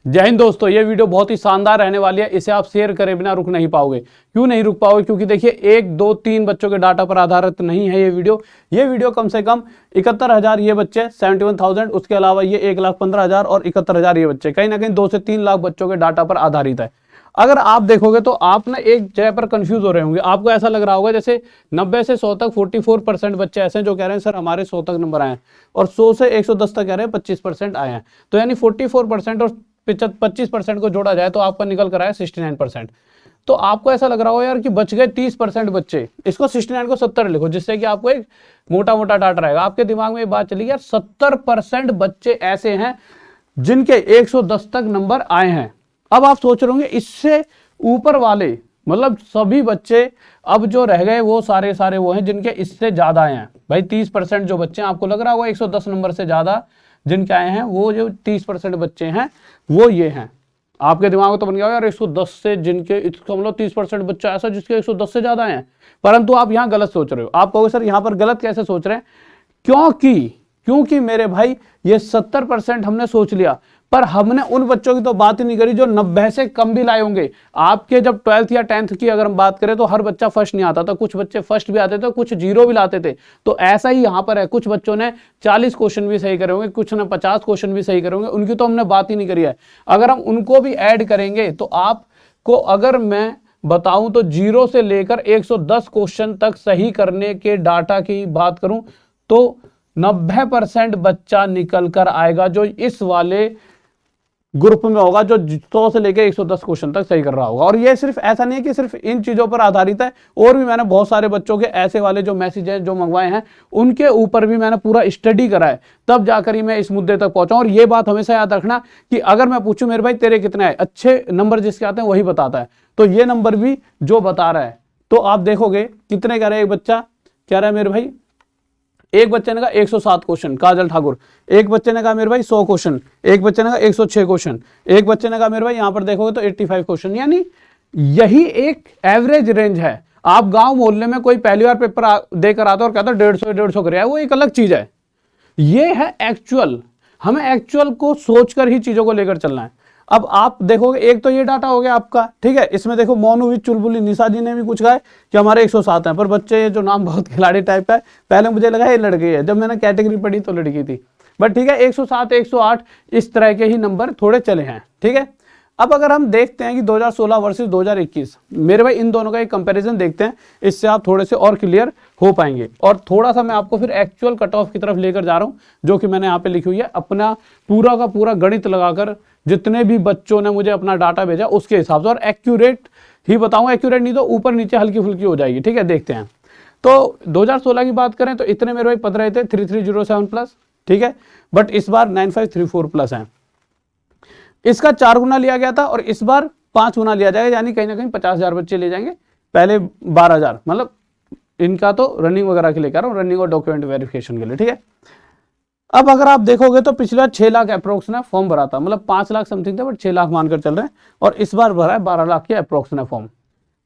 जय हिंद दोस्तों, ये वीडियो बहुत ही शानदार रहने वाली है। इसे आप शेयर करे बिना रुक नहीं पाओगे। क्यों नहीं रुक पाओगे? क्योंकि देखिए 1, 2, 3 बच्चों के डाटा पर आधारित नहीं है ये वीडियो कम से कम 71,000 ये बच्चे, 71,000, उसके अलावा ये 1,15,000 और 71,000 ये बच्चे, कहीं ना कहीं 2 से 3 लाख बच्चों के डाटा पर आधारित है। अगर आप देखोगे तो आप ना एक जगह पर कंफ्यूज हो रहे होंगे। आपको ऐसा लग रहा होगा जैसे 90 से 100 तक 44% बच्चे ऐसे हैं जो कह रहे हैं सर हमारे 100 तक नंबर आए हैं, और 100 से 110 तक कह रहे हैं 25% आए हैं। तो यानी 44% और 25% को जोड़ा जाए तो आपका निकल कर आया 69%। तो आपको ऐसा लग रहा हो यार कि बच गए 30% बच्चे, इसको 69 को 70 लिखो, जिससे कि आपको एक मोटा मोटा डाटा रहेगा। आपके दिमाग में ये बात चली यार 70% बच्चे ऐसे हैं जिनके 110 तक नंबर आए हैं। अब आप सोच रहे होंगे इससे ऊपर वाले मतलब सभी बच्चे अब जो रह गए वो सारे वो हैं जिनके इससे ज्यादा आए हैं। भाई 30% जो बच्चे हैं, आपको लग रहा होगा 110 नंबर से ज्यादा जिनके आए हैं, वो जो 30% बच्चे हैं वो ये हैं। आपके दिमाग में तो बन गया यार 110 से जिनके, इसका मतलब 30% बच्चा ऐसा जिसके 110 से ज्यादा हैं। परंतु आप यहाँ गलत सोच रहे हो। आप कहोगे सर यहाँ पर गलत कैसे सोच रहे हैं? क्योंकि मेरे भाई ये 70% हमने सोच लिया, पर हमने उन बच्चों की तो बात ही नहीं करी जो 90 से कम भी लाए होंगे। आपके जब 12th या 10th की अगर हम बात करें तो हर बच्चा फर्स्ट नहीं आता था, कुछ बच्चे फर्स्ट भी आते थे, कुछ जीरो भी लाते थे। तो ऐसा ही यहाँ पर है, कुछ बच्चों ने 40 क्वेश्चन भी सही करे होंगे, कुछ ने 50 क्वेश्चन भी सही करे होंगे, उनकी तो हमने बात ही नहीं करी है। अगर हम उनको भी ऐड करेंगे तो आपको अगर मैं बताऊं तो 0 से लेकर 110 क्वेश्चन तक सही करने के डाटा की बात करूं तो 90% बच्चा निकल कर आएगा जो इस वाले ग्रुप में होगा, जो 100 से लेकर 110 क्वेश्चन तक सही कर रहा होगा। और ये सिर्फ ऐसा नहीं है कि सिर्फ इन चीजों पर आधारित है, और भी मैंने बहुत सारे बच्चों के ऐसे वाले जो मैसेज हैं जो मंगवाए हैं उनके ऊपर भी मैंने पूरा स्टडी करा है, तब जाकर ही मैं इस मुद्दे तक पहुंचा। और ये बात हमेशा याद रखना कि अगर मैं पूछूं मेरे भाई तेरे कितने आए, अच्छे नंबर जिसके आते हैं वही बताता है। तो ये नंबर भी जो बता रहा है, तो आप देखोगे कितने कह रहे हैं। एक बच्चा कह रहा है मेरे भाई, एक बच्चे ने कहा 107 क्वेश्चन, काजल ठाकुर। एक बच्चे ने कहा मेरे भाई 100 क्वेश्चन। एक बच्चे ने कहा 106 क्वेश्चन। एक बच्चे ने कहा मेरे भाई यहां पर देखोगे तो 85 क्वेश्चन। यानी यही एक एवरेज रेंज है। आप गांव मोहल्ले में कोई पहली बार पेपर देकर आता और कहता 150 कर रहा है, वो एक अलग चीज है। ये है एक्चुअल। हमें एक्चुअल को सोचकर ही चीजों को लेकर चलना है। अब आप देखोगे एक तो ये डाटा हो गया आपका, ठीक है। इसमें देखो मोनू विद चुलबुली निशा जी ने भी कुछ कहा है कि हमारे 107 हैं, पर बच्चे जो नाम बहुत खिलाड़ी टाइप का है, पहले मुझे लगा ये लड़की है, जब मैंने कैटेगरी पढ़ी तो लड़की थी। बट ठीक है 107, 108 इस तरह के ही नंबर थोड़े चले हैं, ठीक है। अब अगर हम देखते हैं कि 2016 वर्सेस 2021, मेरे भाई इन दोनों का एक कंपैरिजन देखते हैं, इससे आप थोड़े से और क्लियर हो पाएंगे। और थोड़ा सा मैं आपको फिर एक्चुअल कट ऑफ की तरफ लेकर जा रहा हूं, जो कि मैंने यहाँ पे लिखी हुई है। अपना पूरा का पूरा गणित लगाकर जितने भी बच्चों ने मुझे अपना डाटा भेजा उसके हिसाब से, और एक्यूरेट ही बताऊंगा, एक्यूरेट नहीं तो ऊपर नीचे हल्की फुल्की हो जाएगी, ठीक है। देखते हैं तो 2016 की बात करें तो इतने मेरे भाई पद रहे थे 3307+, ठीक है। बट इस बार 9534+ हैं। इसका 4 गुना लिया गया था और इस बार 5 गुना लिया जाएगा, यानी कहीं ना कहीं 50,000 बच्चे ले जाएंगे, पहले 12,000। मतलब इनका तो रनिंग वगैरह के लिए कह रहा हूँ, रनिंग और डॉक्यूमेंट वेरिफिकेशन के लिए, ठीक है। अब अगर आप देखोगे तो पिछला 6 लाख अप्रोक्स ने फॉर्म भरा था, मतलब 5 लाख समथिंग था बट 6 लाख मानकर चल रहे हैं, और इस बार भरा है 12 लाख के अप्रोक्स ने फॉर्म।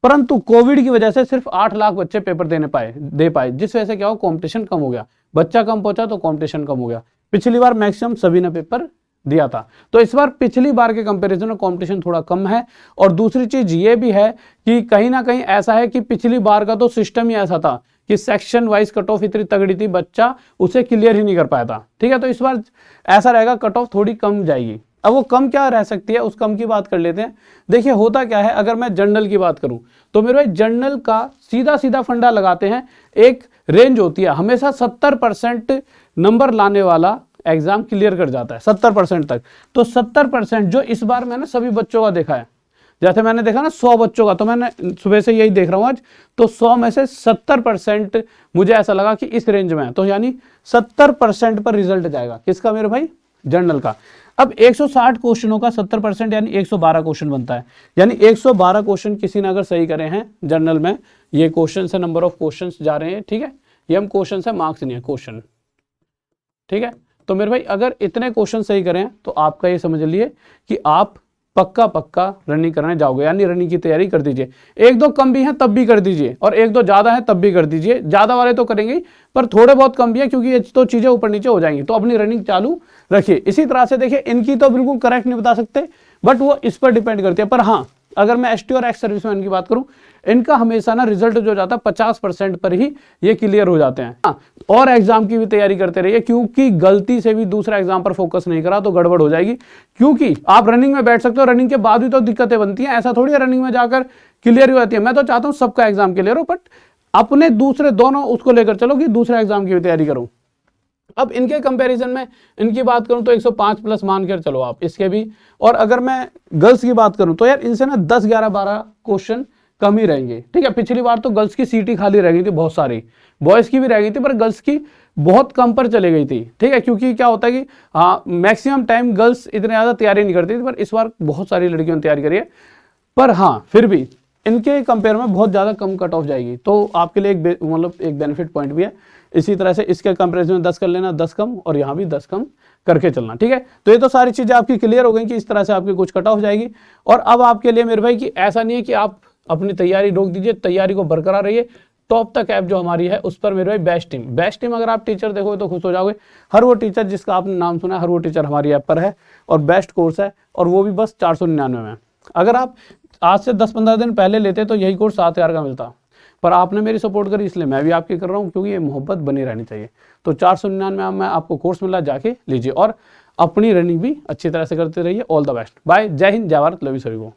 परंतु कोविड की वजह से सिर्फ 8 लाख बच्चे पेपर दे पाए, जिस वजह से क्या हो, कॉम्पिटिशन कम हो गया। बच्चा कम पहुंचा तो कॉम्पिटिशन कम हो गया। पिछली बार मैक्सिमम सभी ने पेपर दिया था, तो इस बार पिछली बार के कंपैरिजन में कंपटीशन थोड़ा कम है। और दूसरी चीज ये भी है कि कहीं ना कहीं ऐसा है कि पिछली बार का तो सिस्टम ही ऐसा था कि सेक्शन वाइज कट ऑफ इतनी तगड़ी थी, बच्चा उसे क्लियर ही नहीं कर पाया था, ठीक है। तो इस बार ऐसा रहेगा, कट ऑफ थोड़ी कम जाएगी। अब वो कम क्या रह सकती है, उस कम की बात कर लेते हैं। देखिए होता क्या है, अगर मैं जनरल की बात करूं तो मेरे भाई जनरल का सीधा फंडा लगाते हैं। एक रेंज होती है, हमेशा 70% नंबर लाने वाला एग्जाम क्लियर कर जाता है 70% तक। तो 70% जो इस बार मैंने सभी बच्चों का देखा है, जैसे मैंने देखा ना 100 बच्चों का, तो मैंने सुबह से यही देख रहा हूं आज, तो 100 में से 70% मुझे ऐसा लगा कि इस रेंज में है। तो यानी 70% पर रिजल्ट जाएगा, किसका मेरे भाई, जनरल का। अब 160 क्वेश्चनों का 70% यानी 112 क्वेश्चन बनता है। यानी 112 क्वेश्चन किसी ने अगर सही करे हैं जनरल में, ये क्वेश्चन है, नंबर ऑफ क्वेश्चन जा रहे हैं, ठीक है। ये हम क्वेश्चन है, मार्क्स नहीं है, क्वेश्चन, ठीक है। तो मेरे भाई अगर इतने क्वेश्चन सही करें तो आपका ये समझ लिए कि आप पक्का रनिंग करने जाओगे, यानी रनिंग की तैयारी कर दीजिए। एक दो कम भी हैं तब भी कर दीजिए, और एक दो ज़्यादा है तब भी कर दीजिए। ज़्यादा वाले तो करेंगे पर थोड़े बहुत कम भी है, क्योंकि ये तो चीज़ें ऊपर नीचे हो जाएंगी, तो अपनी रनिंग चालू रखिए। इसी तरह से देखिए, इनकी तो बिल्कुल करेक्ट नहीं बता सकते, बट वो इस पर डिपेंड करती है। पर हाँ, अगर मैं एसटी और एक्स सर्विसमैन की बात करूं, इनका हमेशा ना रिजल्ट जो जाता है 50% पर ही ये क्लियर हो जाते हैं। हाँ, और एग्जाम की भी तैयारी करते रहिए, क्योंकि गलती से भी दूसरा एग्जाम पर फोकस नहीं करा तो गड़बड़ हो जाएगी। क्योंकि आप रनिंग में बैठ सकते हो, रनिंग के बाद भी तो दिक्कतें बनती हैं। ऐसा थोड़ी है रनिंग में जाकर क्लियर हो जाती है। मैं तो चाहता हूं सबका एग्जाम क्लियर हो, बट अपने दूसरे दोनों उसको लेकर चलो कि दूसरे एग्जाम की भी तैयारी करूं। अब इनके कंपैरिजन में इनकी बात करूं तो 105 प्लस मान कर चलो आप इसके भी। और अगर मैं गर्ल्स की बात करूं तो यार इनसे ना 10, 11, 12 क्वेश्चन कम ही रहेंगे। ठीक है, पिछली बार तो गर्ल्स की सीट ही खाली रह गई थी बहुत सारी, बॉयज की भी रह गई थी, पर गर्ल्स की बहुत कम पर चले गई थी। ठीक है, क्योंकि क्या होता है कि हाँ, मैक्सिमम टाइम गर्ल्स इतने ज़्यादा तैयारी नहीं करती थी, पर इस बार बहुत सारी लड़कियों ने तैयारी करी है। पर हाँ, फिर भी इनके कंपेयर में बहुत ज़्यादा कम कट ऑफ जाएगी, तो आपके लिए एक मतलब एक बेनिफिट पॉइंट भी है। इसी तरह से इसके कंपेरिजन में 10 कर लेना, 10 कम, और यहाँ भी 10 कम करके चलना। ठीक है, तो ये तो सारी चीज़ें आपकी क्लियर हो गई कि इस तरह से आपकी कुछ कट ऑफ जाएगी। और अब आपके लिए मेरे भाई कि ऐसा नहीं है कि आप अपनी तैयारी रोक दीजिए, तैयारी को बरकरार रहिए। टॉप तक ऐप जो हमारी है उस पर मेरे भाई बेस्ट टीम अगर आप टीचर देखोगे तो खुश हो जाओगे। हर वो टीचर जिसका आपने नाम सुना है, हर वो टीचर हमारी ऐप पर है, और बेस्ट कोर्स है, और वो भी बस 499 में। अगर आप आज से 10-15 दिन पहले लेते तो यही कोर्स 7,000 का मिलता, पर आपने मेरी सपोर्ट करी इसलिए मैं भी आपकी कर रहा हूँ, क्योंकि ये मोहब्बत बनी रहनी चाहिए। तो 499 में आपको कोर्स मिला, जाके लीजिए और अपनी रनिंग भी अच्छी तरह से करते रहिए। ऑल द बेस्ट, बाय, जय हिंद, जय भारत, लव यू सभी को।